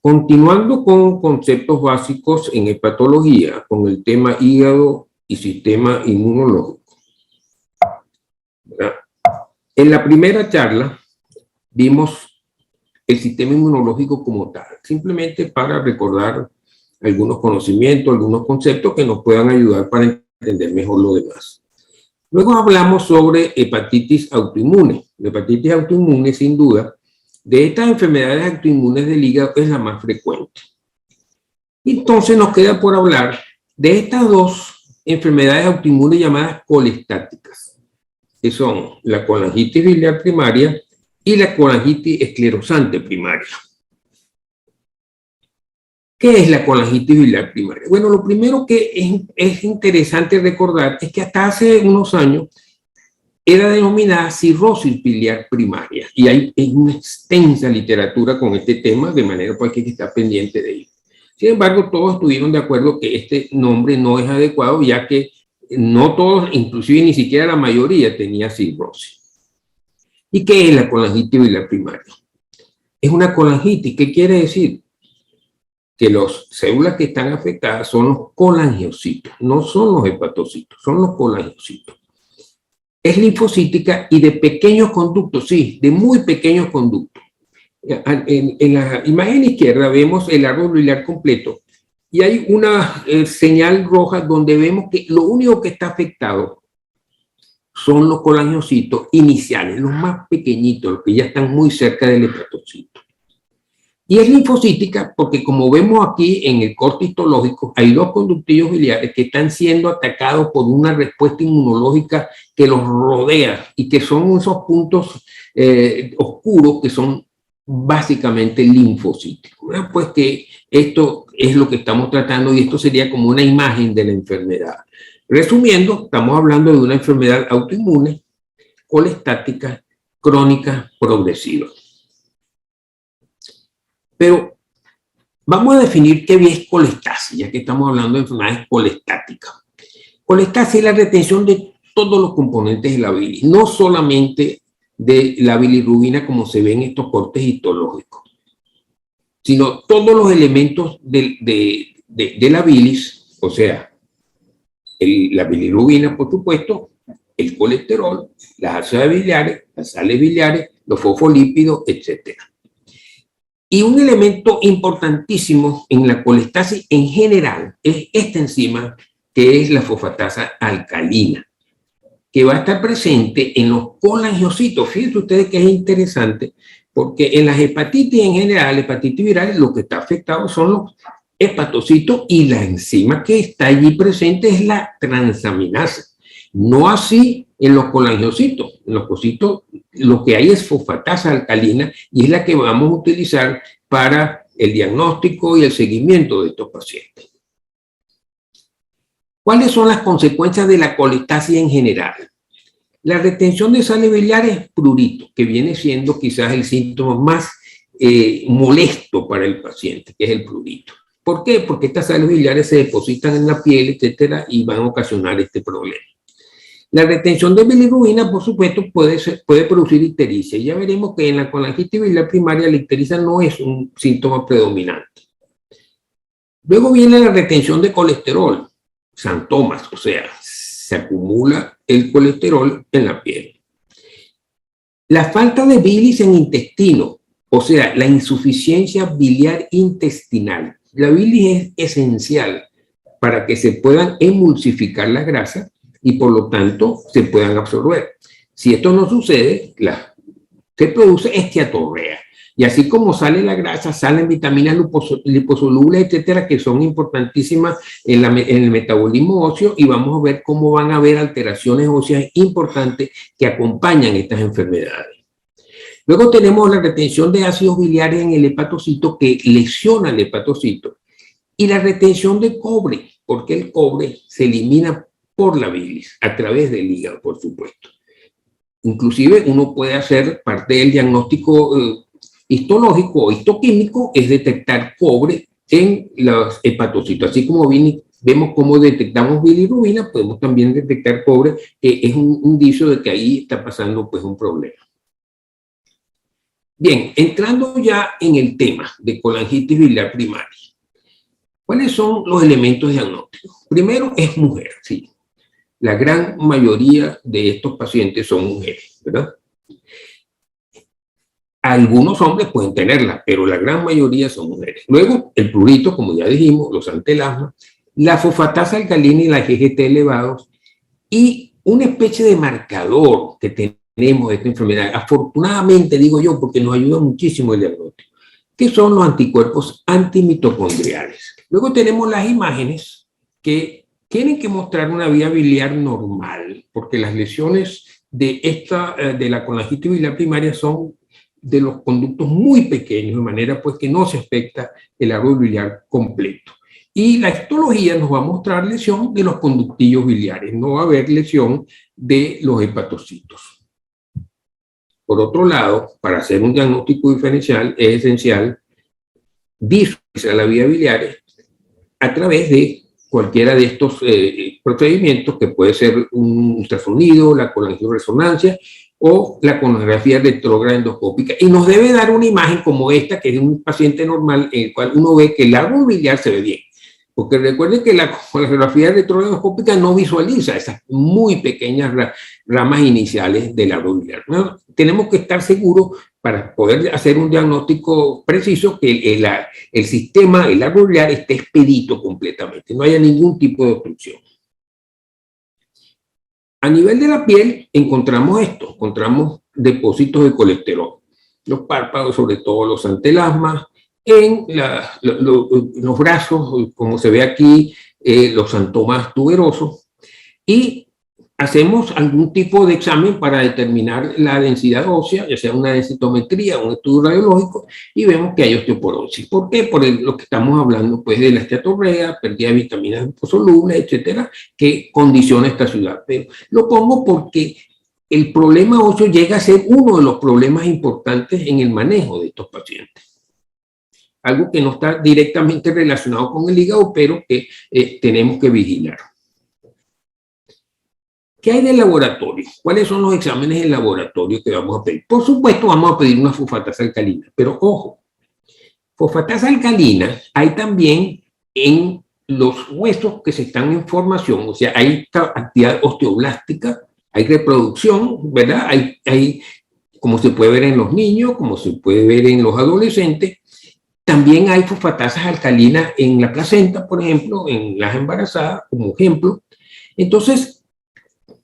Continuando con conceptos básicos en hepatología, con el tema hígado y sistema inmunológico. ¿Verdad? En la primera charla vimos el sistema inmunológico como tal, simplemente para recordar algunos conocimientos, algunos conceptos que nos puedan ayudar para entender mejor lo demás. Luego hablamos sobre hepatitis autoinmune. La hepatitis autoinmune, sin duda, de estas enfermedades autoinmunes del hígado es la más frecuente. Entonces nos queda por hablar de estas dos enfermedades autoinmunes llamadas colestáticas, que son la colangitis biliar primaria y la colangitis esclerosante primaria. ¿Qué es la colangitis biliar primaria? Bueno, lo primero que es interesante recordar es que hasta hace unos años era denominada cirrosis biliar primaria, y hay una extensa literatura con este tema, de manera pues que hay que estar pendiente de ello. Sin embargo, todos estuvieron de acuerdo que este nombre no es adecuado, ya que no todos, inclusive ni siquiera la mayoría, tenía cirrosis. ¿Y qué es la colangitis biliar primaria? Es una colangitis. ¿Qué quiere decir? Que las células que están afectadas son los colangiocitos, no son los hepatocitos, son los colangiocitos. Es linfocítica y de pequeños conductos, sí, de muy pequeños conductos. En la imagen izquierda vemos el árbol biliar completo y hay una señal roja donde vemos que lo único que está afectado son los colangiocitos iniciales, los más pequeñitos, los que ya están muy cerca del hepatocito. Y es linfocítica porque, como vemos aquí en el corte histológico, hay dos conductillos biliares que están siendo atacados por una respuesta inmunológica que los rodea y que son esos puntos oscuros que son básicamente linfocíticos. ¿Verdad? Pues que esto es lo que estamos tratando y esto sería como una imagen de la enfermedad. Resumiendo, estamos hablando de una enfermedad autoinmune, colestática, crónica, progresiva. Pero vamos a definir qué es colestasis, ya que estamos hablando de enfermedades colestáticas. Colestasis es la retención de todos los componentes de la bilis, no solamente de la bilirrubina como se ve en estos cortes histológicos, sino todos los elementos de la bilis, o sea, la bilirrubina, por supuesto, el colesterol, las ácidas biliares, las sales biliares, los fosfolípidos, etc. Y un elemento importantísimo en la colestasis en general es esta enzima, que es la fosfatasa alcalina, que va a estar presente en los colangiocitos. Fíjense ustedes que es interesante, porque en las hepatitis en general, hepatitis virales, lo que está afectado son los hepatocitos y la enzima que está allí presente es la transaminasa. No así en los colangiocitos. En los cocitos lo que hay es fosfatasa alcalina y es la que vamos a utilizar para el diagnóstico y el seguimiento de estos pacientes. ¿Cuáles son las consecuencias de la colestasis en general? La retención de sales biliares es prurito, que viene siendo quizás el síntoma más molesto para el paciente, que es el prurito. ¿Por qué? Porque estas sales biliares se depositan en la piel, etcétera, y van a ocasionar este problema. La retención de bilirrubina, por supuesto, puede producir ictericia. Ya veremos que en la colangitis biliar primaria la ictericia no es un síntoma predominante. Luego viene la retención de colesterol, xantomas, o sea, se acumula el colesterol en la piel. La falta de bilis en intestino, o sea, la insuficiencia biliar intestinal. La bilis es esencial para que se puedan emulsificar las grasas y por lo tanto se puedan absorber. Si esto no sucede, se produce esteatorrea. Y así como sale la grasa, salen vitaminas liposolubles, etcétera, que son importantísimas en el metabolismo óseo, y vamos a ver cómo van a haber alteraciones óseas importantes que acompañan estas enfermedades. Luego tenemos la retención de ácidos biliares en el hepatocito que lesiona el hepatocito y la retención de cobre, porque el cobre se elimina por la bilis, a través del hígado, por supuesto. Inclusive uno puede hacer parte del diagnóstico histológico o histoquímico, es detectar cobre en los hepatocitos. Así como vemos cómo detectamos bilirrubina, podemos también detectar cobre, que es un indicio de que ahí está pasando pues un problema. Bien, entrando ya en el tema de colangitis biliar primaria, ¿cuáles son los elementos diagnósticos? Primero, es mujer, sí. La gran mayoría de estos pacientes son mujeres, ¿verdad? Algunos hombres pueden tenerla, pero la gran mayoría son mujeres. Luego, el prurito, como ya dijimos, los antelasmas, la fosfatasa alcalina y la GGT elevados, y una especie de marcador que tenemos de esta enfermedad, afortunadamente digo yo, porque nos ayuda muchísimo el diagnóstico, que son los anticuerpos antimitocondriales. Luego tenemos las imágenes que tienen que mostrar una vía biliar normal, porque las lesiones de la colangitis biliar primaria son de los conductos muy pequeños, de manera pues que no se afecta el árbol biliar completo. Y la histología nos va a mostrar lesión de los conductillos biliares, no va a haber lesión de los hepatocitos. Por otro lado, para hacer un diagnóstico diferencial es esencial visualizar la vía biliar a través de cualquiera de estos procedimientos, que puede ser un ultrasonido, la colangioresonancia o la colonografía retrógrada endoscópica, y nos debe dar una imagen como esta, que es un paciente normal, en el cual uno ve que el árbol biliar se ve bien. Porque recuerden que la colonografía retrógrada endoscópica no visualiza esas muy pequeñas ramas iniciales del árbol biliar. ¿No? Tenemos que estar seguros para poder hacer un diagnóstico preciso que el sistema, el árbol biliar, esté expedito completamente, no haya ningún tipo de obstrucción. A nivel de la piel encontramos esto, encontramos depósitos de colesterol, los párpados, sobre todo los antelasmas, en los brazos, como se ve aquí, los santomas tuberosos, y hacemos algún tipo de examen para determinar la densidad ósea, ya sea una densitometría o un estudio radiológico, y vemos que hay osteoporosis. ¿Por qué? Por lo que estamos hablando pues, de la esteatorrea, pérdida de vitaminas liposolubles, etcétera, que condiciona esta ciudad. Pero lo pongo porque el problema óseo llega a ser uno de los problemas importantes en el manejo de estos pacientes. Algo que no está directamente relacionado con el hígado, pero que tenemos que vigilar. ¿Qué hay del laboratorio? ¿Cuáles son los exámenes de laboratorio que vamos a pedir? Por supuesto, vamos a pedir una fosfatasa alcalina, pero ojo, fosfatasa alcalina hay también en los huesos que se están en formación, o sea, hay actividad osteoblástica, hay reproducción, ¿verdad? Hay, como se puede ver en los niños, como se puede ver en los adolescentes. También hay fosfatasas alcalinas en la placenta, por ejemplo, en las embarazadas, como ejemplo. Entonces,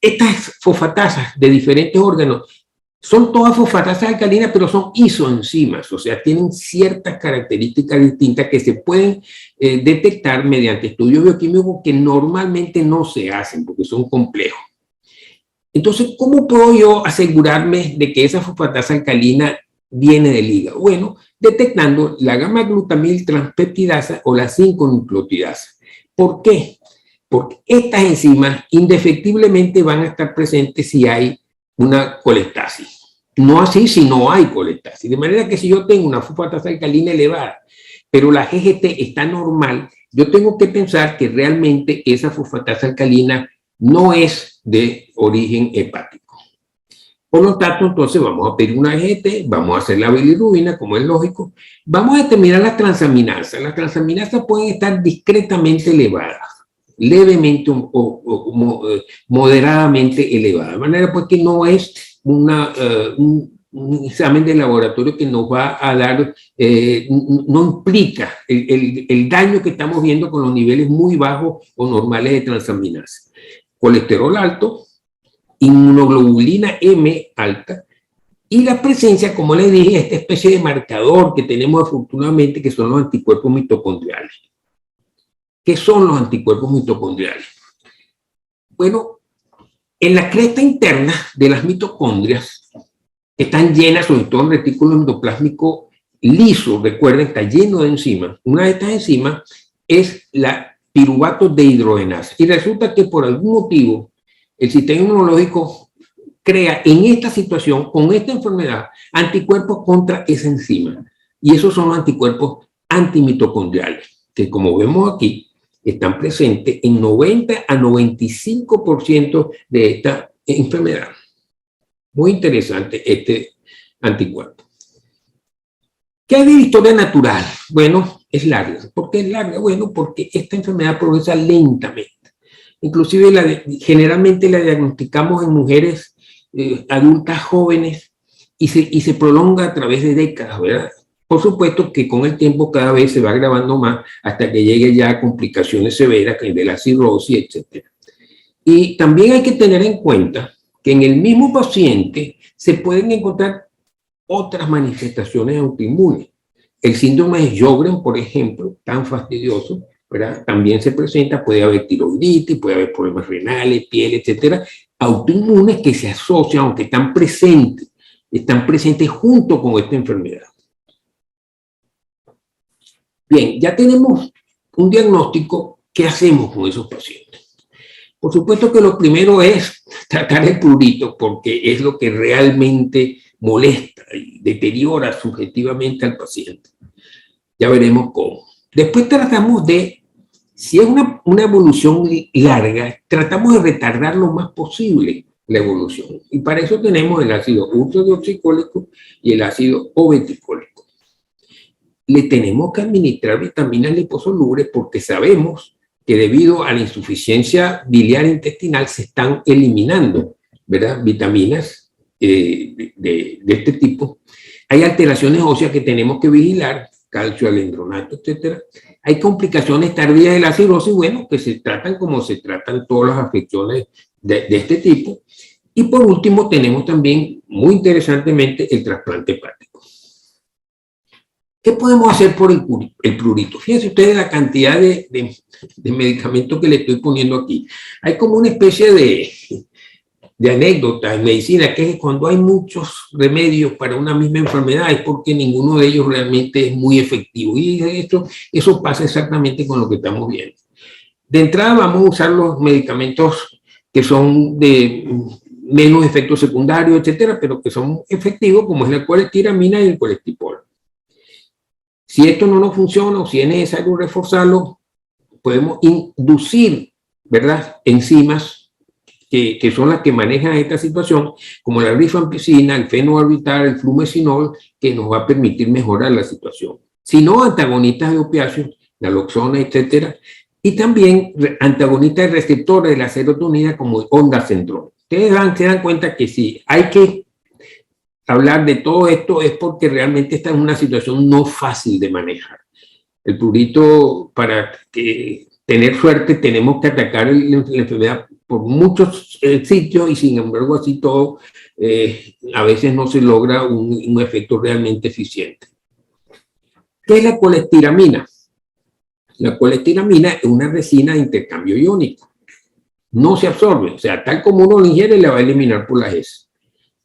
estas fosfatasas de diferentes órganos son todas fosfatasas alcalinas, pero son isoenzimas, o sea, tienen ciertas características distintas que se pueden detectar mediante estudios bioquímicos que normalmente no se hacen porque son complejos. Entonces, ¿cómo puedo yo asegurarme de que esa fosfatasa alcalina viene del hígado? Bueno, detectando la gamma-glutamil transpeptidasa o la 5-nucleotidasa. ¿Por qué? Porque estas enzimas indefectiblemente van a estar presentes si hay una colestasis. No así si no hay colestasis. De manera que si yo tengo una fosfatasa alcalina elevada, pero la GGT está normal, yo tengo que pensar que realmente esa fosfatasa alcalina no es de origen hepático. Por lo tanto, entonces vamos a pedir una GGT, vamos a hacer la bilirrubina, como es lógico, vamos a determinar las transaminasas. Las transaminasas pueden estar discretamente elevadas, levemente o moderadamente elevadas, de manera pues que no es un examen de laboratorio que nos va a dar, no implica el daño que estamos viendo con los niveles muy bajos o normales de transaminasa. Colesterol alto, inmunoglobulina M alta, y la presencia, como les dije, esta especie de marcador que tenemos afortunadamente, que son los anticuerpos mitocondriales. ¿Qué son los anticuerpos mitocondriales? Bueno, en la cresta interna de las mitocondrias están llenas, sobre todo el retículo endoplásmico liso, recuerden, está lleno de enzimas. Una de estas enzimas es la piruvato dehidrogenasa. Y resulta que por algún motivo el sistema inmunológico crea en esta situación, con esta enfermedad, anticuerpos contra esa enzima. Y esos son los anticuerpos antimitocondriales, que como vemos aquí, están presentes en 90 a 95% de esta enfermedad. Muy interesante este anticuerpo. ¿Qué hay de la historia natural? Bueno, es larga. ¿Por qué es larga? Bueno, porque esta enfermedad progresa lentamente. Inclusive generalmente la diagnosticamos en mujeres adultas jóvenes y se prolonga a través de décadas, ¿verdad? Por supuesto que con el tiempo cada vez se va agravando más hasta que llegue ya a complicaciones severas de la cirrosis, etc. Y también hay que tener en cuenta que en el mismo paciente se pueden encontrar otras manifestaciones autoinmunes. El síndrome de Sjögren, por ejemplo, tan fastidioso, ¿verdad? También se presenta, puede haber tiroiditis, puede haber problemas renales, piel, etcétera, autoinmunes que se asocian, aunque están presentes junto con esta enfermedad. Bien, ya tenemos un diagnóstico. ¿Qué hacemos con esos pacientes? Por supuesto que lo primero es tratar el prurito, porque es lo que realmente molesta y deteriora subjetivamente al paciente. Ya veremos cómo. Después tratamos de, si es una evolución larga, tratamos de retardar lo más posible la evolución. Y para eso tenemos el ácido ursodeoxicólico y el ácido obeticólico. Le tenemos que administrar vitaminas liposolubles porque sabemos que debido a la insuficiencia biliar intestinal se están eliminando, ¿verdad?, vitaminas de este tipo. Hay alteraciones óseas que tenemos que vigilar, calcio, alendronato, etcétera. Hay complicaciones tardías de la cirrosis, bueno, que se tratan como se tratan todas las afecciones de este tipo. Y por último tenemos también, muy interesantemente, el trasplante hepático. ¿Qué podemos hacer por el prurito? Fíjense ustedes la cantidad de medicamentos que le estoy poniendo aquí. Hay como una especie de anécdota en medicina, que es cuando hay muchos remedios para una misma enfermedad, es porque ninguno de ellos realmente es muy efectivo. Y eso pasa exactamente con lo que estamos viendo. De entrada vamos a usar los medicamentos que son de menos efectos secundarios, etcétera, pero que son efectivos, como es la colestiramina y el colestipol. Si esto no nos funciona o si es necesario reforzarlo, podemos inducir, ¿verdad?, enzimas que son las que manejan esta situación, como la rifampicina, el fenobarbital, el flumesinol, que nos va a permitir mejorar la situación. Si no, antagonistas de opiáceos, naloxona, etcétera, y también antagonistas de receptores de la serotonina como ondansetron. Ustedes se dan cuenta que si hay que hablar de todo esto es porque realmente esta es una situación no fácil de manejar. El prurito, para tener suerte, tenemos que atacar la enfermedad por muchos sitios y sin embargo así todo, a veces no se logra un efecto realmente eficiente. ¿Qué es la colestiramina? La colestiramina es una resina de intercambio iónico. No se absorbe, o sea, tal como uno lo ingiere, la va a eliminar por las heces.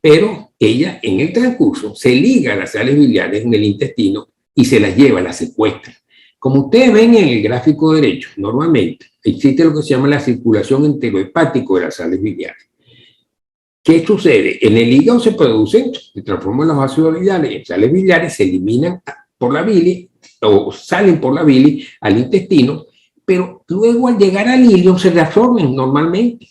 Pero ella en el transcurso se liga a las sales biliares en el intestino y se las lleva, las secuestra. Como ustedes ven en el gráfico derecho, normalmente existe lo que se llama la circulación enterohepática de las sales biliares. ¿Qué sucede? En el hígado se producen, se transforman los ácidos biliares en sales biliares, se eliminan por la bilis o salen por la bilis al intestino, pero luego al llegar al ilio se reabsorben normalmente.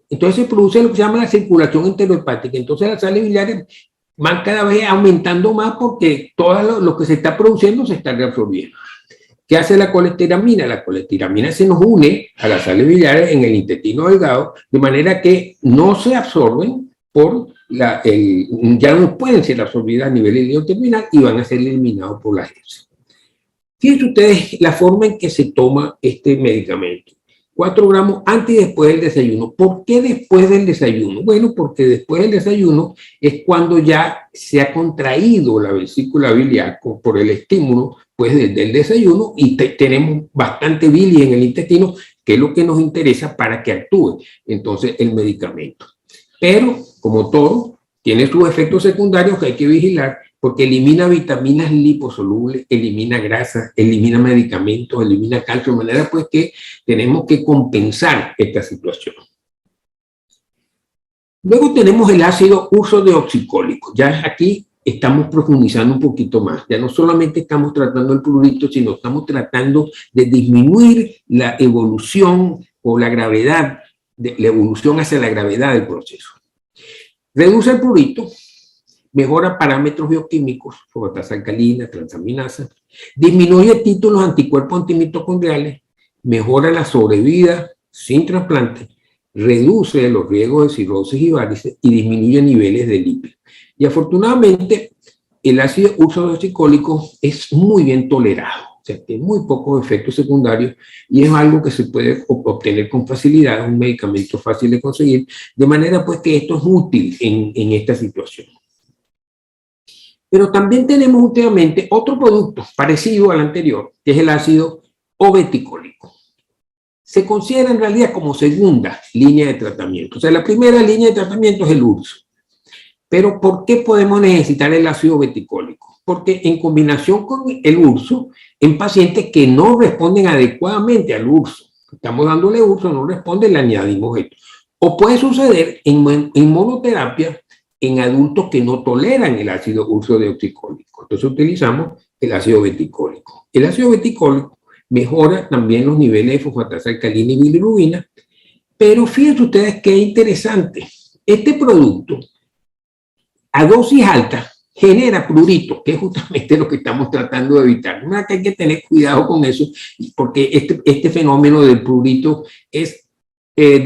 Entonces se produce lo que se llama la circulación enterohepática. Entonces las sales biliares van cada vez aumentando más porque todo lo que se está produciendo se está reabsorbiendo. ¿Qué hace la colestiramina? La colestiramina se nos une a las sales biliares en el intestino delgado, de manera que no se absorben ya no pueden ser absorbidas a nivel ilioterminal y van a ser eliminados por las heces. Fíjense ustedes la forma en que se toma este medicamento. 4 gramos antes y después del desayuno. ¿Por qué después del desayuno? Bueno, porque después del desayuno es cuando ya se ha contraído la vesícula biliar por el estímulo pues, del desayuno y tenemos bastante bilis en el intestino, que es lo que nos interesa para que actúe entonces el medicamento. Pero, como todo, tiene sus efectos secundarios que hay que vigilar porque elimina vitaminas liposolubles, elimina grasas, elimina medicamentos, elimina calcio, de manera pues que tenemos que compensar esta situación. Luego tenemos el ácido ursodeoxicólico. Ya aquí estamos profundizando un poquito más. Ya no solamente estamos tratando el prurito, sino estamos tratando de disminuir la evolución o la gravedad, la evolución hacia la gravedad del proceso. Reduce el prurito, mejora parámetros bioquímicos, fosfatasa alcalina, transaminasa, disminuye títulos anticuerpos antimitocondriales, mejora la sobrevida sin trasplante, reduce los riesgos de cirrosis y varices y disminuye niveles de lípidos. Y afortunadamente, el ácido ursodeoxicólico es muy bien tolerado, o sea, tiene muy pocos efectos secundarios y es algo que se puede obtener con facilidad, es un medicamento fácil de conseguir, de manera pues que esto es útil en esta situación. Pero también tenemos últimamente otro producto parecido al anterior, que es el ácido obeticólico. Se considera en realidad como segunda línea de tratamiento. O sea, la primera línea de tratamiento es el urso. Pero ¿por qué podemos necesitar el ácido obeticólico? Porque en combinación con el urso, en pacientes que no responden adecuadamente al urso, estamos dándole urso, no responde, le añadimos esto. O puede suceder en monoterapia en adultos que no toleran el ácido ursodeoxicólico. Entonces utilizamos el ácido obeticólico. El ácido obeticólico mejora también los niveles de fosfatasa alcalina y bilirrubina, pero fíjense ustedes qué interesante. Este producto a dosis alta genera prurito, que es justamente lo que estamos tratando de evitar. No, que hay que tener cuidado con eso, porque este fenómeno del prurito es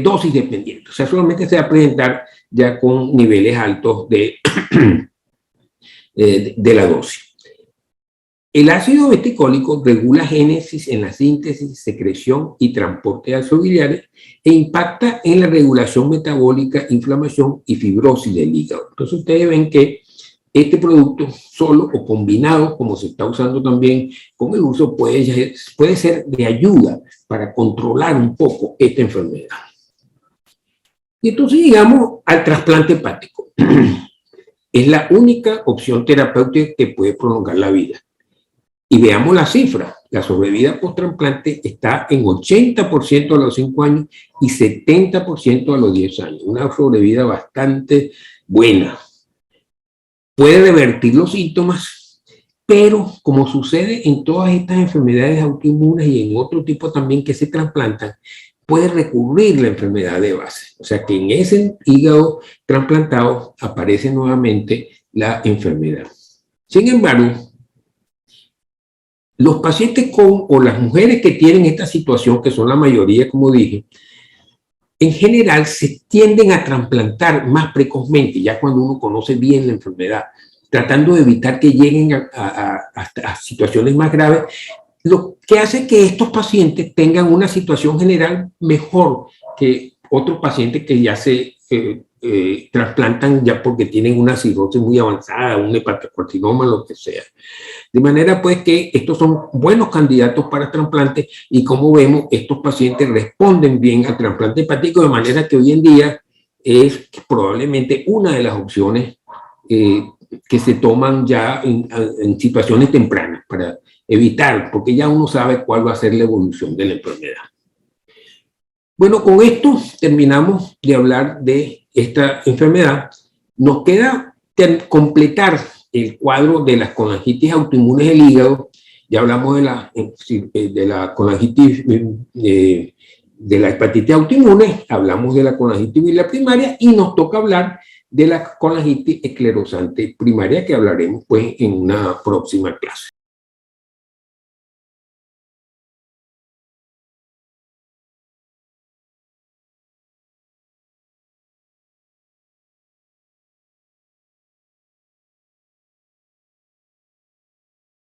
dosis dependiente. O sea, solamente se va a presentar ya con niveles altos de la dosis. El ácido obeticólico regula génesis en la síntesis, secreción y transporte de ácidos biliares e impacta en la regulación metabólica, inflamación y fibrosis del hígado. Entonces ustedes ven que este producto solo o combinado, como se está usando también con el uso, puede ser de ayuda para controlar un poco esta enfermedad. Y entonces llegamos al trasplante hepático. Es la única opción terapéutica que puede prolongar la vida. Y veamos la cifra. La sobrevida post-trasplante está en 80% a los 5 años y 70% a los 10 años. Una sobrevida bastante buena. Puede revertir los síntomas, pero como sucede en todas estas enfermedades autoinmunes y en otro tipo también que se trasplantan, puede recurrir la enfermedad de base. O sea que en ese hígado trasplantado aparece nuevamente la enfermedad. Sin embargo, los pacientes o las mujeres que tienen esta situación, que son la mayoría, como dije, en general se tienden a trasplantar más precozmente, ya cuando uno conoce bien la enfermedad, tratando de evitar que lleguen a situaciones más graves, lo que hace que estos pacientes tengan una situación general mejor que otros pacientes que ya se trasplantan ya porque tienen una cirrosis muy avanzada, un hepatocarcinoma, lo que sea. De manera pues que estos son buenos candidatos para trasplante y como vemos, estos pacientes responden bien al trasplante hepático, de manera que hoy en día es probablemente una de las opciones que se toman ya en situaciones tempranas para evitar, porque ya uno sabe cuál va a ser la evolución de la enfermedad. Bueno, con esto terminamos de hablar de esta enfermedad. Nos queda completar el cuadro de las colangitis autoinmunes del hígado. Ya hablamos de la colangitis, de la hepatitis autoinmune, hablamos de la colangitis biliar primaria y nos toca hablar de la colangitis esclerosante primaria, que hablaremos pues en una próxima clase.